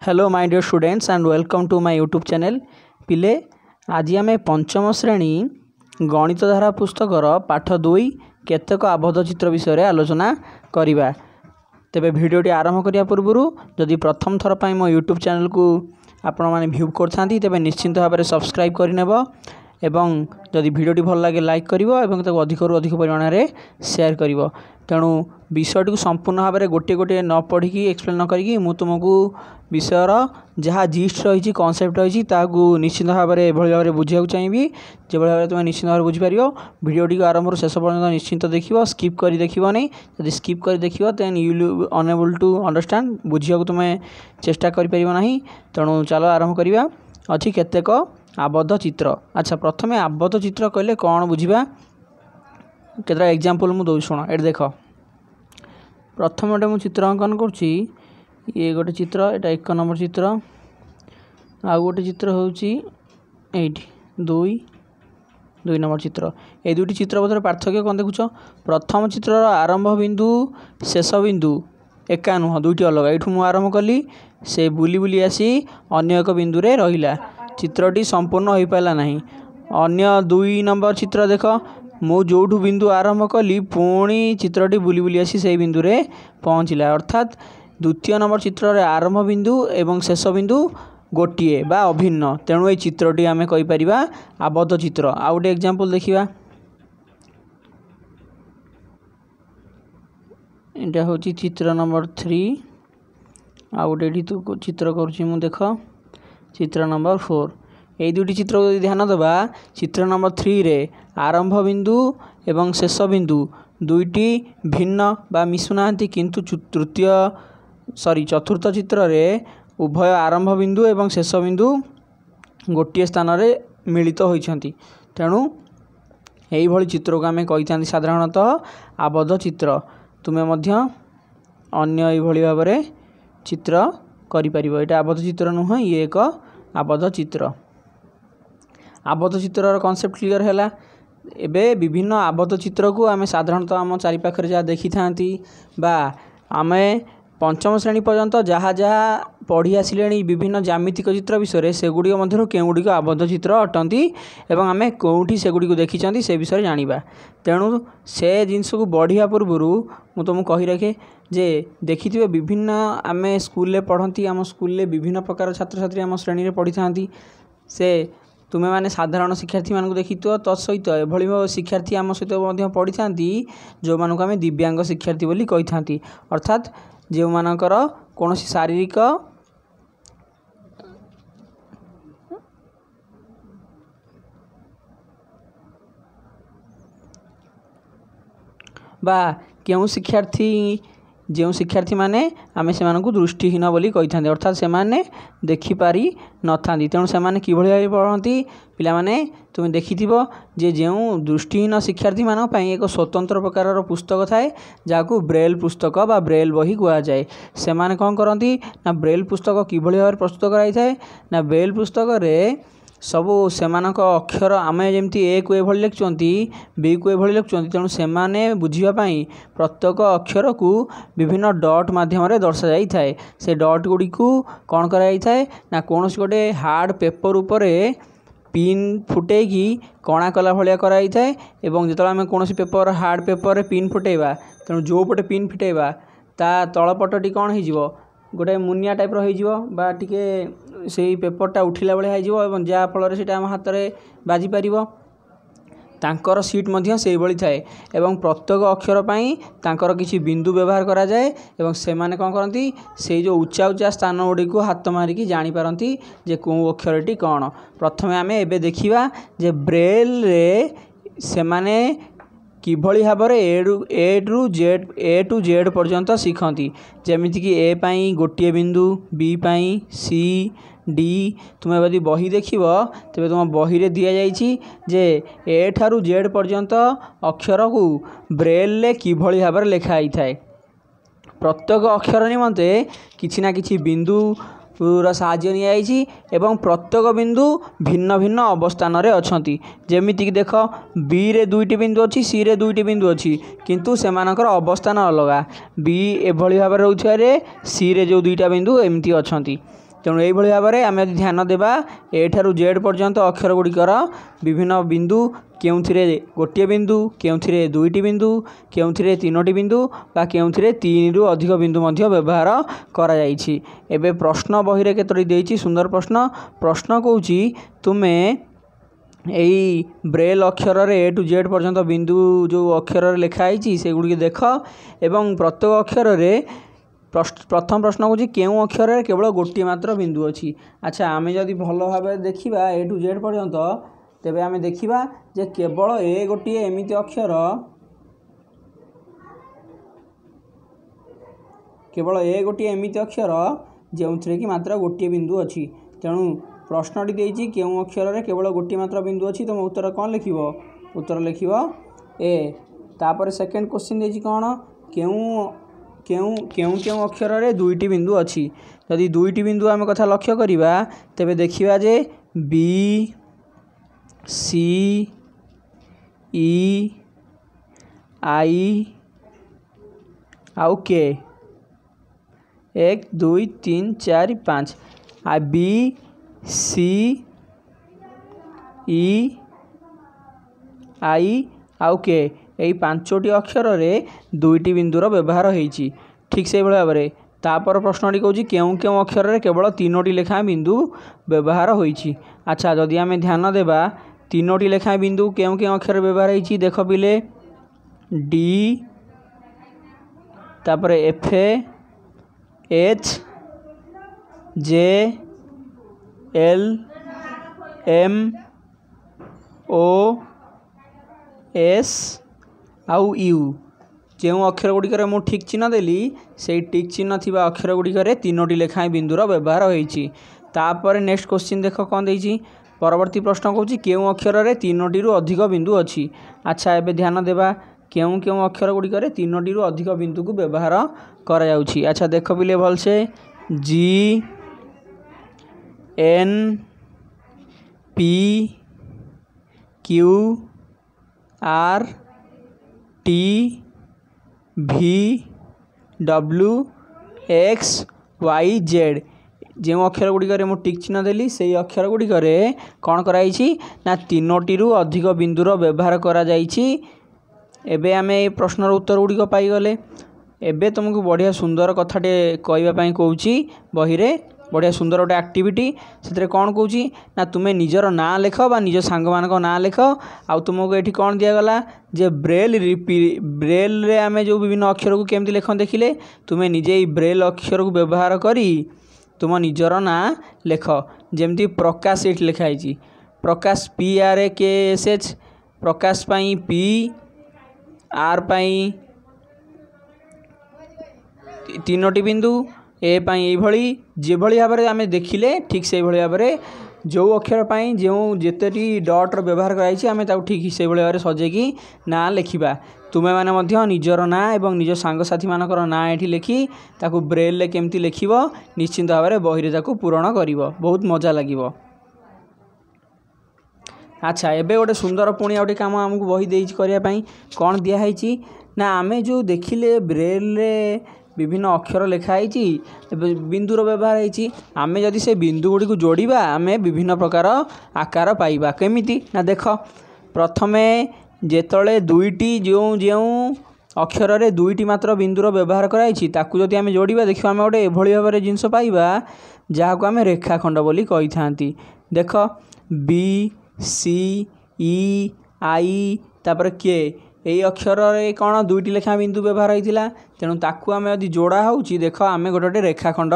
Hello my dear students and welcome to my YouTube channel. पिले आज आम पंचम श्रेणी गणित धारा पुस्तकर पाठ 2 केतेक आबद्ध चित्र विषय आलोचना करिबा। तेबे भिडियोटी आरंभ करिया पूर्व जदि प्रथम थर पर मो यूट्यूब चैनल को आपण माने व्यू करथांती तेबे निश्चिंत भाव में सब्सक्राइब करनेब एवं जदि भिडियोटी भल लगे लाइक करिवो एवं ताको अधिक रु अधिक परिमाण में शेयर करिवो। तेणु विषयटी को संपूर्ण भाव में गोटे गोटे न पढ़ी एक्सप्लेन न करी मु तुमको विषयर जहाँ जिस्ट रही कॉन्सेप्ट रही निश्चित भाव में एभली भाव में बुझा चाहिए जो भाव तुम निश्चित भाव बुझीपार। भिडियोटी को आरंभ शेष पर्यटन निश्चिंत देख स्किप कर देखो नहीं जब स्किप कर देख then you will enable to understand बुझा तुम्हें चेष्टा करना। तेणु चलो आरंभ करवा अच्छी केतेक आबद्ध चित्र। अच्छा प्रथमे आबद्ध चित्र कहले कौन बुझा केतटा एग्जांपल मु दौ शुण। ये देख प्रथम गोटे मुझे चित्र अंकन करुँची ये गोटे चित्र एटा 1 नंबर चित्र आउ गोटे चित्र होची 2 नंबर चित्र। ये दुईटी चित्र मध्य पार्थक्य कौन देखुच प्रथम चित्र आरंभ बिंदु शेष बिंदु एका नुह दुईटी अलग। ये मुझे आरंभ कली से बुली बुली आसी अन्य एक बिंदु रे रहिला चित्रटी संपूर्ण हो पाला नहीं। अन्य 2 नंबर चित्र देख मु जोठू बिंदु आरंभ कली पुणी चित्रटी बुली बुली आसी से बिंदु रे पहुँचला अर्थात द्वितीय नंबर चित्र रे आरंभ बिंदु एवं शेष बिंदु गोटे बा अभिन्न। तेणु ये चित्रटी आम कहीपर आबद्ध चित्र। आउ गोटे एग्जांपल देखा यहाँ हूँ चित्र नंबर 3 आउ गोटे चित्र करुँची मु देख चित्र नंबर 4। ये दुईटी चित्र को ध्यान देवा चित्र नंबर 3 रे आरंभ बिंदु एवं शेष बिंदु दुईटी भिन्न बा मिशुना किंतु चतुर्थ चित्र रे उभय आरंभ बिंदु एवं शेष बिंदु गोटे स्थान रे मिलित होइछंती। तेणु यही भली चित्र को आम कही साधारणतः आबद्ध चित्र। तुमे मध्य अन्य यही भाव में चित्र करिपारिबो। एटा आबद्ध चित्र नुह ये एक आबद्ध चित्र। आबद्ध चित्र कॉन्सेप्ट क्लियर है। एबे विभिन्न आबद्ध चित्र को आम साधारणतः आम चारिपाखे जहाँ देखी था बा आम पंचम श्रेणी पर्यंत जहाँ जहाँ पढ़ी आसिले विभिन्न ज्यामितिक चित्र विषय से गुड़िक मध्य केउगुड़िक आबद्ध चित्र अटंती एवं आम कौटी से गुड़िक देखी से विषय जानिबा। तेणु से जिनस को बढ़िया पूर्व मु तुमको कही रखे जे देखिथिबे विभिन्न आम स्कूल पढ़ती आम स्कूल विभिन्न प्रकार छात्र छात्री आम श्रेणी में पढ़ी था से तुम्हें माने साधारण शिक्षार्थी मानक देखी तत्सहित एभली शिक्षार्थी आम सहित पढ़ी था जो मानक आम दिव्यांग शिक्षार्थी बोली कही था अर्थात जो मानकर कौन शारीरिक बा क्यों शिक्षार्थी माने आमे से मानकु दृष्टिहीन बोली कही था अर्थात से माने देखि पारि न थांती। तेणु से माने किभली भाव पढ़ती पिला माने तुम देखिथिबो जे जो दृष्टिहीन शिक्षार्थी मान पई एक स्वतंत्र प्रकार पुस्तक थाए जाकू ब्रेल पुस्तक बा ब्रेल बही कह जाए। से माने कौन करती ना ब्रेल पुस्तक किभली भाव प्रस्तुत कराई थाए ना ब्रेल पुस्तक रे सबू सेमानक अक्षर आम जमी ए को एभली लिखुंती बी को एभली लिखुंती। तेणु सेमाने बुझापी प्रत्येक अक्षर को विभिन्न डॉट माध्यम दर्शा जाई थाए। से डॉट गुड़ी को कौन कराई थाए ना कौन गोटे हार्ड पेपर उपरे पिन फुटेकी कणा कला भाया कराई थाए एवं जो आम कौन पेपर हार्ड पेपर पिन फुटेबा तेणु जो पटे पिन फुटेबा ता तलपटटी कौन हो गोटे मुनिया टाइप रहा टिके से पेपरटा उठिला भाया हो जहाँ फल से आम हाथ में बाजी पार तांकर सीट मध्य से भली थाए एवं प्रत्येक अक्षर पाई तांकर किसी बिंदु व्यवहार करा जाए एवं से माने कौन करती से जो उच्चा उच्चा स्थान गुड़ी को हाथ मारिकी जानी पारती जे कौ अक्षरटी कौन। प्रथमे आम एबे देखिबा जे ब्रेल रे से माने किभली भाव ए टू जेड पर्यंत शिखती जमीक ए पाई गोटे बिंदु बी पाई सी डी तुम्हें यदि बही देख तेरे तुम बही रे दि जाइए जे ए ठारू जेड पर्यंत अक्षर को ब्रेल रे किभली भाव लिखाई थाए। प्रत्येक अक्षर निमंते किछि ना किछि बिंदु साहाय्य नि एवं प्रत्येक बिंदु भिन्न भिन्न अवस्थान रे अछंती। जेमितिक देख बी रे 2टी बिंदु अच्छी सी रे 2टी बिंदु अच्छी किंतु सेमानकर अवस्थान अलग बी एभली भाव रोचे सी रे जो 2टा बिंदु एमती अछंती। तेणु यही भाव में आम यदि ध्यान देवा ए ठारू जेड पर्यंत अक्षर गुड़िकर विभिन्न बिंदु केउथिरे गोटे बिंदु केउथिरे दुईटी बिंदु केउथिरे तीनोटी बिंदु बा केउथिरे तीन रु अधिक बिंदु मध्य व्यवहार करा जायछि। एबे प्रश्न बही रे केतोटी देइछि सुंदर प्रश्न कहूछि तुमे यही ब्रेल अक्षर ए टू जेड पर्यंत बिंदु जो अक्षर लिखाई से गुड़ी देख एवं प्रत्येक अक्षर प्रथम प्रश्न कौन केउ अक्षर केवल गोटे मात्र बिंदु अच्छी। अच्छा आम जदि भल भाव देखा ए टू जेड पर्यंत तेबे आम देखा जे केवल ए गोटे एमिति अक्षर जो कि मात्र गोटे बिंदु अच्छी। तेणु प्रश्नटी देइछि केउ अक्षर रे केवल गोटे मात्र बिंदु अच्छी तुम उत्तर कौन लिख उत्तर लिख ए। तापर सेकेंड क्वेश्चन देइछि कौन केउ अक्षर रे दुईटी बिंदु अच्छी। यदि दुईटी बिंदु आम कथा लक्ष्य करिबा तेबे देखिबा जे बी सी ई आई आउ के 1 2 3 4 5 आ बी सी ई आई आउ के यही पांचोटी अक्षर रे दुईटी बिंदुर व्यवहार होइछि। ठीक से भाव में तापर प्रश्नटी कौन केउ केउ अक्षर रे केवल तीनोटी लेखा बिंदु व्यवहार होइछि। अच्छा जदि आम ध्यान देबा तीनोटी लेखा बिंदु केउ केउ अक्षर व्यवहार होइछि देख पिले डी तापर F H J L M O S आउ यू जो अक्षर गुड़िकर मु ठीक चिन्ह देली से टिक चिन्ह थिबा अक्षर गुड़िकर तीनोटी लेखाएं बिंदुर व्यवहार होइछि। तापर नेक्स्ट क्वेश्चन देख कौन देइछि परवर्ती प्रश्न कहूँ केउ अक्षर रे तीनोटी रु अधिक बिंदु अच्छी। अच्छा एबे ध्यान देबा केउ केउ अक्षर गुड़िकर तीनोटी रु अधिक बिंदु को व्यवहार करा जाउछि। अच्छा देख पिले भल से G N P Q R T V W X Y Z जो अक्षर गुड़िकर मु टिक चिन्ह देली से अक्षर गुड़िकर कौन कराइछि ना तीनोटी रु अधिक बिंदुर व्यवहार करा जाइछि। एबे आमे प्रश्नर उत्तर गुड़िक पाइगले। एबे तुमको बढ़िया सुंदर कथाटे कहवाई कहूँ बही रे बढ़िया सुंदर गोटे एक्टिविटी से कौन कहूँ ना तुम्हें निजर ना लेख बा निज सांग मान ना लेख आउ तुमको ये कौन दिगला जे ब्रेल रे आमे जो विभिन्न अक्षर को केमती लेख देखिले तुम्हें निजे ब्रेल अक्षर को व्यवहार करी तुम निजर ना लेख जमती प्रकाश ये लिखाई प्रकाश पी आर ए के एस एच प्रकाश पाई पी आर पाई तीनोटी बिंदु ए पाई ये भाव में आम देखिले ठीक से भाव में जो अक्षर पाई जो जितेटी डट्र व्यवहार कराई आम ठीक से भाव में सजेकी ना लिखा तुम्हें मैंने निजर ना एवं निज सांगसाथी मानकर ना ये लिखी ताकू ब्रेल केमती लिख निश्चिंत भाव में बही में पूरण कर बहुत मजा लगे। अच्छा एबे गोटे सुंदर पुणी गोटे कम आमको बही देइछि करने कौन दिखाई ना आमे जो देखिले ब्रेल रे विभिन्न अक्षर लिखाई बिंदुर व्यवहार होइछि आमे जदि से बिंदु गुड़ी को जोड़िबा आमे विभिन्न प्रकार आकार पाइबा केमिति ना देख प्रथमे जेतले दुईटी जो जो अक्षर रे दुईटी मात्र बिंदुर व्यवहार कराई ताकू जदि आमे जोड़िबा देखिबा आमे गोटे एभଳି भाव में जिनस पाइबा जहाको आमे रेखाखंड बोली कहि थांती। देख बी सी ई आई तापर के यही अक्षर रे कौन दुईटी लेखा बिंदु व्यवहार होता तेणु ताकू आम यदि जोड़ा हो देख आम गोटे रेखाखंड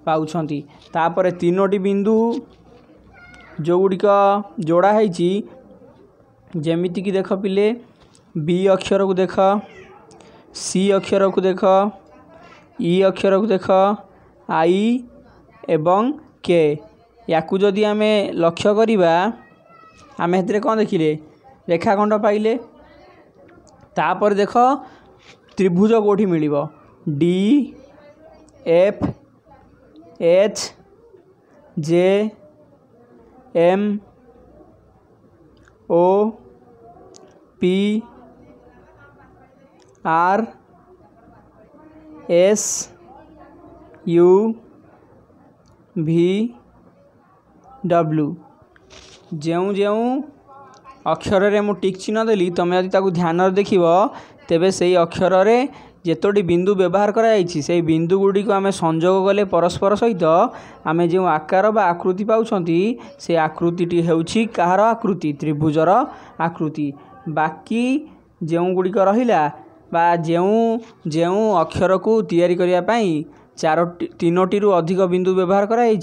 पाउछंती। तापर तीनोटी बिंदु जो गुड़िक जोड़ा होती जेमिति कि देख पिले बी अक्षर को देख सी अक्षर को देख ई अक्षर को देख आई एवं के याकू जदि आम लक्ष्य करिबा आम हेतरे कौन देखिले रेखाखंड पाइले। तापर देख त्रिभुज कोठी मिलिबो D F H J M O P R S U VW ଯେଉଁ ଯେଉଁ अक्षर मु टिक चिन्ह देली तुम यदि ध्यान देखिब तेबे से अक्षर रे जेतोटी बिंदु व्यवहार कराई से बिंदु गुड़ी को आम संजोग कले परस्पर सहित आम जो आकार बा आकृति पाउछंती से आकृति हेउछि कहार आकृति त्रिभुजर आकृति। बाकी जो गुड़िक रहिला बा जो अक्षर को तैयारी करिया पई तीनोटी रु अधिक बिंदु व्यवहार कराई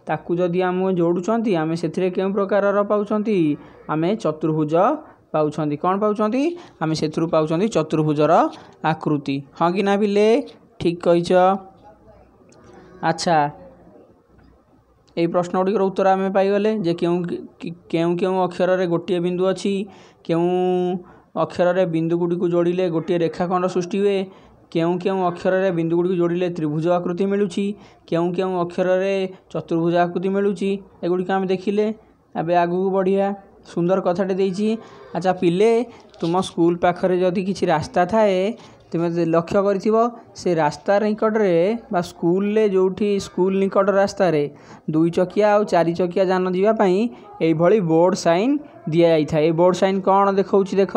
ताकू जदि आम जोड़ुंट आम से केउं प्रकार पाउछंती आम चतुर्भुज पाउछंती। कौन पाउछंती आम से पाउछंती चतुर्भुजर आकृति। हाँ कि ना पिले ठीक कहीच। अच्छा यही प्रश्न गुड़िकर उत्तर आम पाइगले जे केउं केउं अक्षर रे गोटे बिंदु अच्छी केउं अक्षर रे बिंदु गुड़ी को जोड़िले गोटे रेखाखंड सृष्टि हुए केउं केउं अक्षर रे बिंदु गुड़ी को जोड़िले त्रिभुज आकृति मिलूची केउं केउं अक्षर रे चतुर्भुज आकृति मिलूची एगुड़िक आम देखिले। एबे आगू बढ़िया सुंदर कथाटे देइछि। अच्छा पिले तुम स्कूल पाखरे जदि किछि रास्ता थाए तुमे लक्ष्य करिथिबो से रास्ता निकट रे बा स्कूल ले जोठी स्कूल निकट रास्ता रे 2 चकिया और 4 चकिया जान जीवा पई एई भली बोर्ड साइन दिया जाई थाए। बोर्ड साइन कौन देखौछि देख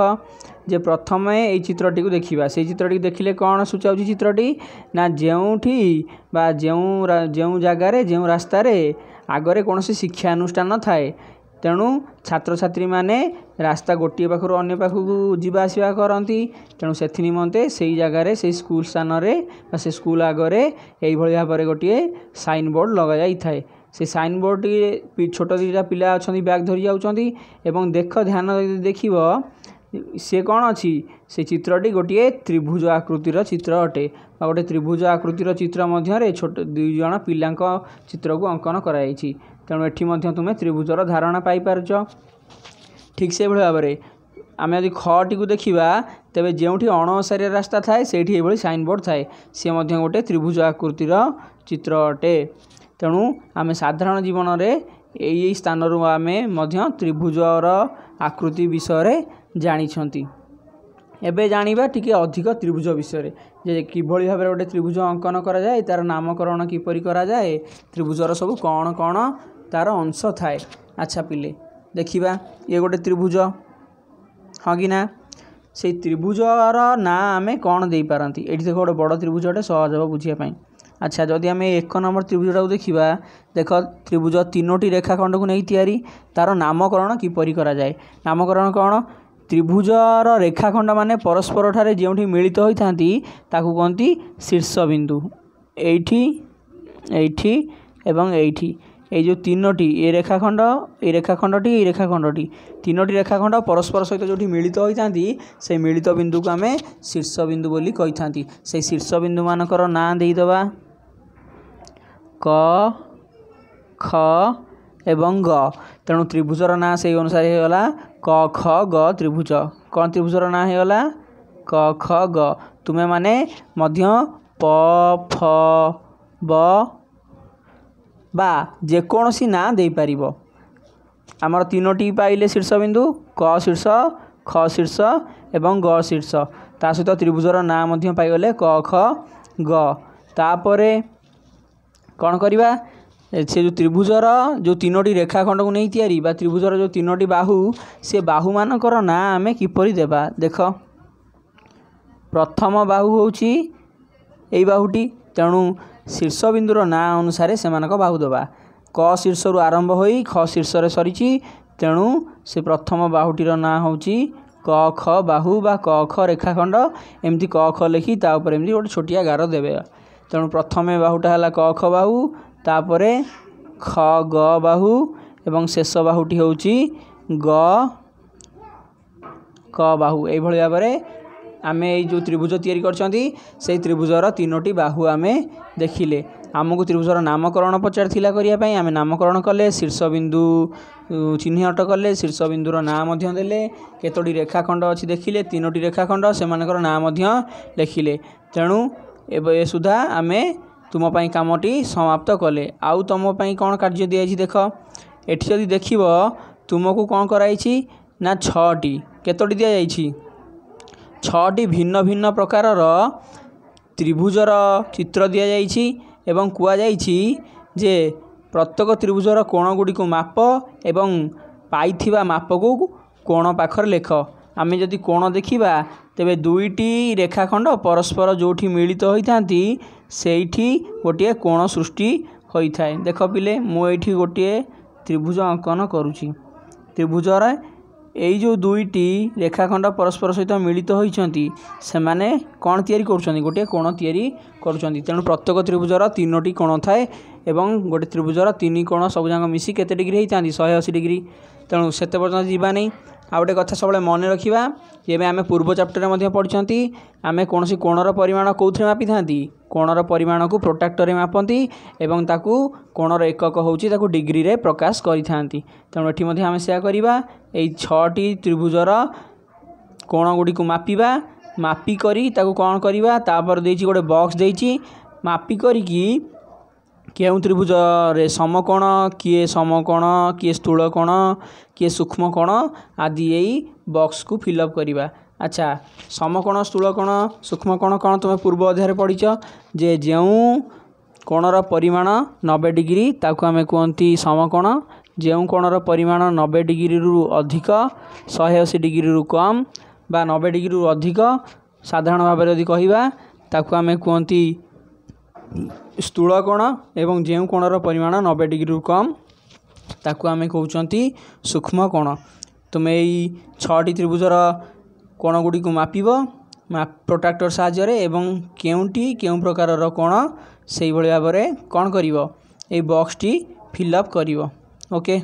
जे प्रथम ये चित्रटी को देखा से चित्रटी देखिले कौन सूचाऊँ चित्रटी ना जोठी बा जो जगार जो रास्तार आगरे कौन शिक्षानुष्ठान थाए तेणु छात्र छात्री माने रास्ता गोटे पाखर अन्य पाखक जीवा आसवा करती तेणु से निमंते से जगार से स्कूल स्थान से स्कूल आगरे यही भाव में गोटे साइन बोर्ड लगा जाई थाए। से साइन बोर्ड छोट 2टा पिला अच्छा बैग धरी जाउछंती एवं देख ध्यान देखिब से कौन अच्छी से चित्रटी गोटे त्रिभुज आकृतिर चित्र अटे गोटे त्रिभुज आकृतिर चित्र मध्य छोट 2 जण पिला चित्र को अंकन कराई तेणु एठी मध्य तुमे त्रिभुजर धारणा पाई पारछ। ठीक से भाव में आम यदि खटी को देखा तेबे जोठी अणओसारिया रास्ता थाए सेठी एभली साइन बोर्ड थाए सी मध्य गोटे त्रिभुज आकृतिर चित्र अटे। तेणु आम साधारण जीवन में यही स्थान आम त्रिभुजर आकृति विषय जानी। एबे जानिबा टिके अधिक त्रिभुज विषय जे किभली भाव में गोटे त्रिभुज अंकन करा जाए तार नामकरण किपरि करा जाए त्रिभुजर सब कौन कौन तार अंश थाए। अच्छा पिले देखिबा ये गोटे त्रिभुज हाँ कि ना से त्रिभुजर ना आम कौन दे पारती ये देख गोटे बड़ त्रिभुजटे सहज हम बुझापी। अच्छा जदि आम 1 नंबर त्रिभुजटा को देखा देख त्रिभुज 3टी रेखाखंड को नहीं तैयारी तार नामकरण किपरि करा जाए। नामकरण कौन त्रिभुजर रेखाखंड माने परस्पर ठारे जोठी मिलित होइथांती ताकू कहती शीर्षबिंदु एठी एठी एवं एठी ये जो 3टी ये रेखाखंडटी ये रेखाखंडटी 3टी रेखाखंड परस्पर सहित जो मिलित होइथांती से मिलित बिंदु को आम शीर्षबिंदु बोली कहिथांती। से शीर्षबिंदु मानकर नाँ देइदबा क ख एवं ग तेणु त्रिभुजर ना से अनुसार होगा क ख ग त्रिभुज। कौन त्रिभुजर ना होगा क ख ग तुम्हें माने मध्य प फ ब बा जेकोसी ना दे पारिबो। आमर 3टी पाइले शीर्षबिंदु क शीर्ष ख शीर्ष एवं ग शीर्ष ता सहित त्रिभुजर ना मध्य पाइगले क ख ग। तापरे कौन करिबा से जो त्रिभुजर जो 3टी रेखाखंड को नहीं तैयारी बा त्रिभुजर जो 3टी बाहु से बाहु मानकर ना आमे किपरि देबा। देख प्रथम बाहु होउची एई बाहुटी तेणु शीर्षबिंदुर ना अनुसार से बाहु देबा। क शीर्ष रु आरंभ होई ख शीर्ष रे सरीची तेणु से प्रथम बाहुटीर ना होउची क ख बाहु बा क ख रेखाखंड एमती क ख लिखी ता ऊपर एमती गोटे छोटिया गार देबे। तेणु प्रथमे बाहुटा है क ख बाहु तापरे ख ग बाहु एवं शेष बाहुटी होउची ग क बाहु। एई भली भाव में आमे जो त्रिभुज तैयारी करछंती से त्रिभुजर 3टी बाहु आमे देखिले। आमको त्रिभुजर नामकरण पचार करिया पई आमे नामकरण कले शीर्षबिंदु चिन्हट कले शीर्षबिंदुर ना मध्य देले केतोटी रेखाखंड अछि देखिले 3टी रेखाखंड सेमानकर ना मध्य लिखिले। तेणु ए सुधा आमे तुम पाई कामटी समाप्त कले। आउ तुम पाई कौन कार्य दिया देख एठी जदि देखिब तुमको कौन कराई ना 6टी केतोटी दिया जाइछि 6टी भिन्न भिन्न प्रकारर त्रिभुजर चित्र दिया जाइछि एवं कुआ जाइछि जे प्रत्येक त्रिभुजर कोण गुड़ी माप एवं पाइथिबा माप को कोण पाखर लेख। आम जदि कोण देखा तेबे दुईटी रेखाखंड परस्पर जोठी मिलित होइथांती सेठी गोटे कोण सृष्टि होता है। देख पिले मुझे गोटे त्रिभुज अंकन करुँची। त्रिभुजर यही जो दुईटी रेखाखंड परस्पर सहित मिलित होइछंती सेमाने कौन तैयारी करुछंती गोटे कोण तैयारी करुछंती। तेणु प्रत्येक त्रिभुजर तीनोटी कोण थाए एवं गोटे त्रिभुजर तीन कोण सबजाक मिसी केते डिग्री होइथांती 180 डिग्री। तेणु सेते पर्यंत जीवा नहीं। आ गोटे कथा सब मन रखा एवं आम पूर्व चैप्टर में पढ़ी आम कौन कोणर परिमाण कौन मापी था कोणर परिमाण को प्रोट्राक्टर मापती एवं ताकू कोणर एकक होची ताकू डिग्री रे प्रकाश करिथांती। तेणु एठी आम से करवा यही 6टी त्रिभुजर कोण गुड़ी को मापिबा मापी करी ताकू कौन करवा तापर देछि गोटे बॉक्स देछि मापी करिकी केउं त्रिभुज रे समकोण किए समकोण किए स्थूल कोण किए सूक्ष्म कोण आदि यही बॉक्स को फिलअप करवा। अच्छा समकोण स्थूल कोण सूक्ष्म कोण कौन तुम पूर्व अध्याय पढ़ीच जे जेउं कोणर परिमाण 90 डिग्री ताकू आमे कहती समकोण जेउं कोणर परिमाण 90 डिग्री रु अधिक 180 डिग्री रु कम बा 90 डिग्री रु अधिक साधारण भाव में यदि कहवा ताकू आमे कहती स्थूल कोण एवं जेउं कोणर परिमाण 90 डिग्री रु कम ताकू आमे कहउचंती सूक्ष्म कोण। तुम यही 6टी त्रिभुजर कोण गुड़ी को मापिब प्रोट्राक्टर साहाय्य एवं केउंटी केउं प्रकार कोण से भाव में कौन करिवो ए बॉक्स टी फिलअप करिवो। ओके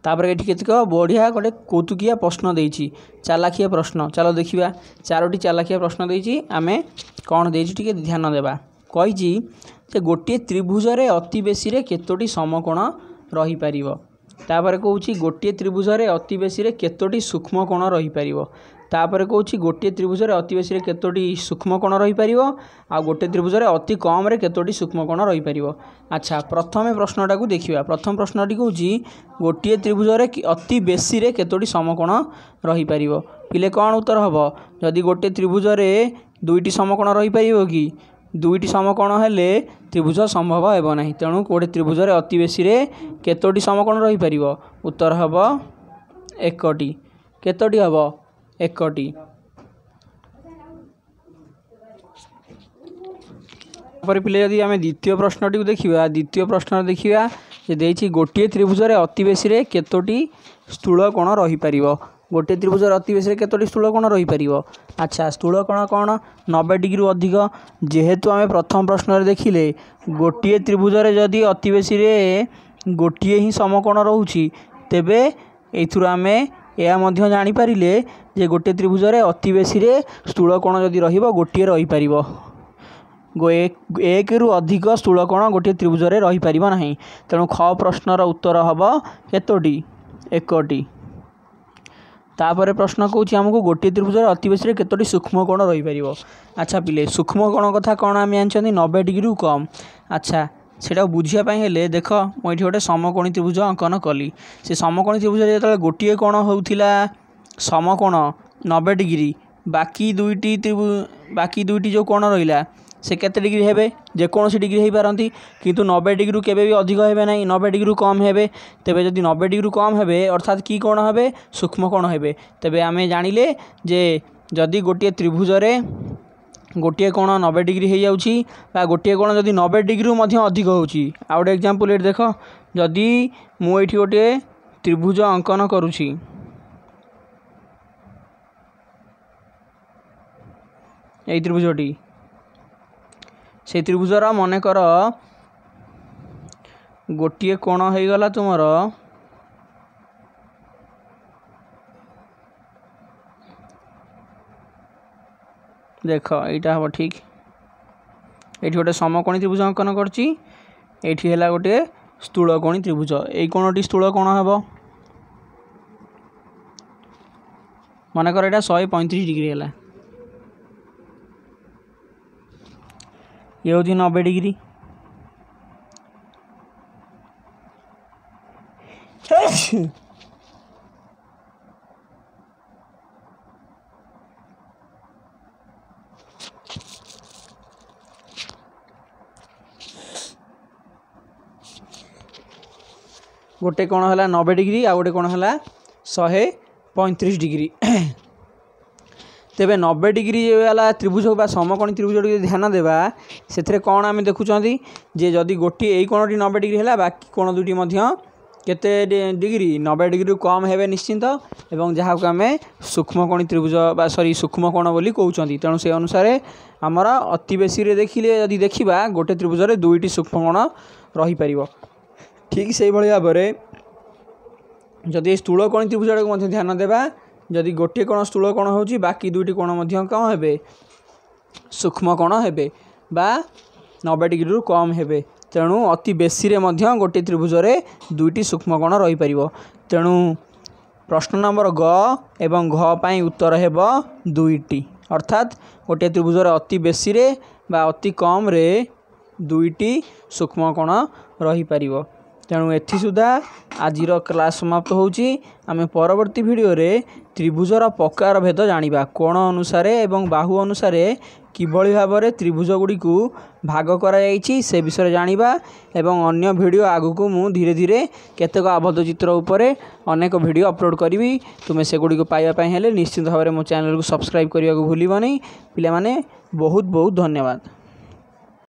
तापर ये केतक बढ़िया गोटे कौतुकिया प्रश्न देछि चालाखिया प्रश्न। चलो देखिबा 4टी चालाखिया प्रश्न देछि आमे कौन देछि टिके ध्यान देबा। कहिछि जे गोटे त्रिभुज रे अति बेसी रे केतोटी समकोण रही परिवो। तापर कहूँ गोटे त्रिभुज रे अति बेसी रे केतोटी सूक्ष्म कोण रही परिवो। तापर कहूँ गोटे त्रिभुज रे अति बेसी रे केतोटी सूक्ष्म कोण रही परिवो आ गोटे त्रिभुज रे अति कम रे केतोटी सूक्ष्म कोण रही परिवो। अच्छा प्रथम प्रश्नटा को देखिबा। प्रथम प्रश्नटी कहूँ गोटे त्रिभुज रे अति बेसी रे केतोटी समकोण रही परिवो। पिले कौन उत्तर हबो जदि गोटे त्रिभुज रे दुईटी समकोण रही परिवो कि दुईटी समकोण हेले त्रिभुज संभव हेबो नहीं। तेणु गोटे त्रिभुज रे अति बेसी रे केतोटी समकोण रही परिवो उत्तर हबो एकटी। केतोटी हबो एकटी। पर पिले यदि आम द्वितीय प्रश्नटी को देखिबा द्वितीय प्रश्न देखिबा जे देछि गोटे त्रिभुज रे अति बेसी रे केतोटी स्थूल कोण रही परिवो। गोटे त्रिभुज अति बेसी केतोटी स्थूल कोण रही परिवो। अच्छा स्थूल कोण कौन 90 डिग्री अधिक जेहेतु आम प्रथम प्रश्न देखिले गोटे त्रिभुज जदि अति बेसी गोटे ही समकोण रोची तेबे एथुर आमे या मध्य जानि पारिले जे गोटे त्रिभुज अति बेसी स्थूल कोण जदि रहिबो गोटे रही परिवो एक रु अधिक स्थूल कोण गोटे त्रिभुज रही परिवो नाही। तेणु ख प्रश्नर उत्तर हबो केतोटी एकटी। तापर प्रश्न कहूँ आमको गोटे त्रिभुज अति बेसी केतोटी सूक्ष्म कोण रही परिवो। अच्छा पिले सूक्ष्म कोण कथा कौन आम जानते 90 डिग्री रु कम। अच्छा सेटा बुझापी हेले देख मुझे गोटे समकोणी त्रिभुज अंकन कली से समकोणी त्रिभुज जो गोटे कोण होउथिला समकोण 90 डिग्री बाकी दुईटी जो कोण रहिला से केते डिग्री हेबे जेकोसी डिग्री हो पारती किंतु 90 डिग्री केबे भी अधिक हेबे नहीं 90 डिग्री कम हेबे। तेबे जदि 90 डिग्री कम हेबे अर्थात की कोण हेबे सूक्ष्म कोण हेबे। तेबे आमे जानिले जे जदि गोटे त्रिभुज रे गोटे कोण 90 डिग्री हो जाउछि बा गोटे कोण जदि 90 डिग्री मध्य अधिक होउछि। आ गोटे एग्जांपल एट देख जदि मु एठी गोटे त्रिभुज अंकन करूछि एई त्रिभुजटी से त्रिभुजर मन कर गोटे कोण हो गला तुमर देख यहाँ हम ठीक ये गोटे समकोणी त्रिभुज अंकन करछि एठी हैला गोटे स्थूलकोणी त्रिभुज एई कोणटी स्थूल कोण हेबो मन कर एटा 135 डिग्री हैला ये होती 90 डिग्री गोटे कौन है 90 डिग्री आ गोटे कौन है 135 डिग्री। तेबे 90 डिग्री वाला त्रिभुज बा समकोणी त्रिभुज ध्यान देवा से कौन आम देखुं जे जदि गोटे यही कोणटी 90 डिग्री है बाकी कोण दुटी केते डिग्री 90 डिग्री कम है निश्चिंत एवं जहाँ को आम सूक्ष्मकोणी त्रिभुज बा सॉरी सूक्ष्म कोण बोली कहते तेणु से अनुसार आमर अति बेसी देखिले जदि देखा गोटे त्रिभुज में दुईटी सूक्ष्म कोण रही पार। ठीक से भाव में जदि स्थूलकोणी त्रिभुज को ध्यान देवा जदि गोटे कोण स्थूल कोण हो बाकी दुईटी कोण कौन हे सूक्ष्म कोण हे बा 90 डिग्री रु कम हे तेणु अति बेसी गोटे त्रिभुज में दुईटी सूक्ष्म कोण रही पार। तेणु प्रश्न नंबर ग एवं घ पाई उत्तर हे दुईटी अर्थात गोटे त्रिभुज अति बेसी बा अति कम रे दुईटी सूक्ष्म कोण रही पार। तेणु एथि सुधा आजिर क्लास समाप्त होउची। आमे परवर्ती वीडियो रे त्रिभुजर प्रकार भेद जानिबा कोण अनुसार एवं बाहु अनुसार किभଳି भाବରେ त्रिभुज गुडी को भाग करा जाइछि से विषय जानिबा एवं अन्य वीडियो आगु मु धीरे धीरे केतेक आबद्ध चित्र उपरे अनेक वीडियो अपलोड करी। तुमे से गुडी को पाइबा पई हेले निश्चित भाव में मो चैनल को सब्सक्राइब करने को भूलिबो नहीं। पिला माने बहुत बहुत धन्यवाद।